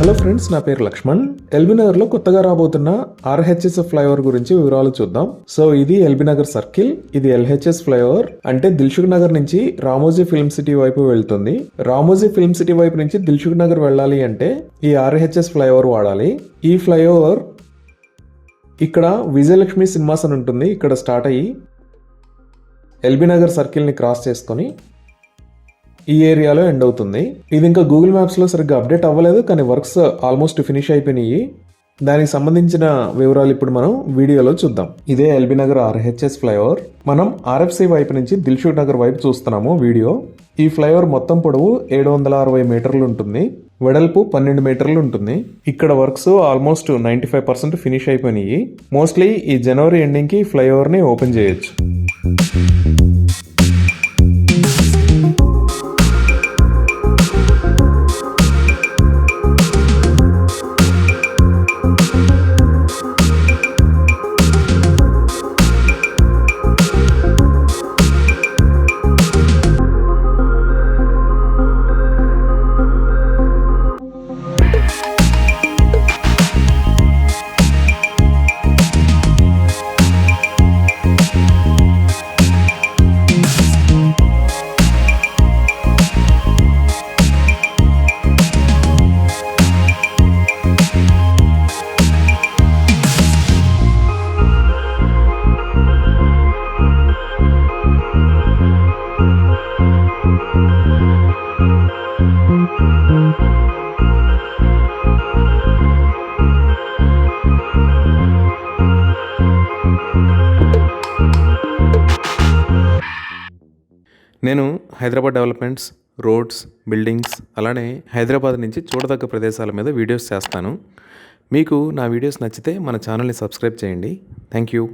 Hello friends, నా పేరు Laxman. LB Nagar లో కొత్తగా రాబోతున్న RHS ఫ్లైఓవర్ గురించి వివరాలు చూద్దాం. సో ఇది ఎల్బీ నగర్ సర్కిల్, ఇది LHS ఫ్లైఓవర్ అంటే దిల్సుఖ్ నగర్ నుంచి రామోజీ ఫిల్మ్ సిటీ వైపు వెళ్తుంది. రామోజీ ఫిల్మ్ సిటీ వైపు నుంచి దిల్సుఖ్ నగర్ వెళ్ళాలి అంటే ఈ RHS ఫ్లైఓవర్ వాడాలి. ఈ ఫ్లైఓవర్ ఇక్కడ విజయలక్ష్మి సినిమాస్ అని ఉంటుంది, ఇక్కడ స్టార్ట్ అయ్యి ఎల్బీ నగర్ సర్కిల్ ని క్రాస్ చేసుకొని ఈ ఏరియాలో ఎండ్ అవుతుంది. ఇది ఇంకా గూగుల్ మ్యాప్స్ లో సరిగ్గా అప్డేట్ అవ్వలేదు, కానీ వర్క్స్ ఆల్మోస్ట్ ఫినిష్ అయిపోయినాయి. దానికి సంబంధించిన వివరాలు ఇప్పుడు మనం వీడియోలో చూద్దాం. ఇదే ఎల్బీ నగర్ RHS ఫ్లైఓవర్. మనం RFC వైపు నుంచి దిల్సుఖ్ నగర్ వైపు చూస్తున్నాము వీడియో. ఈ ఫ్లైఓవర్ మొత్తం పొడవు 760 మీటర్లు ఉంటుంది, వెడల్పు 12 మీటర్లు ఉంటుంది. ఇక్కడ వర్క్స్ ఆల్మోస్ట్ 95% ఫినిష్ అయిపోయినాయి. మోస్ట్లీ ఈ జనవరి ఎండింగ్ కి ఫ్లైఓవర్ ని ఓపెన్ చేయొచ్చు. నేను హైదరాబాద్ డెవలప్మెంట్స్, రోడ్స్, బిల్డింగ్స్, అలానే హైదరాబాద్ నుంచి చూడదగ్గ ప్రదేశాల మీద వీడియోస్ చేస్తాను. మీకు నా వీడియోస్ నచ్చితే మన ఛానల్ని సబ్స్క్రైబ్ చేయండి. Thank you.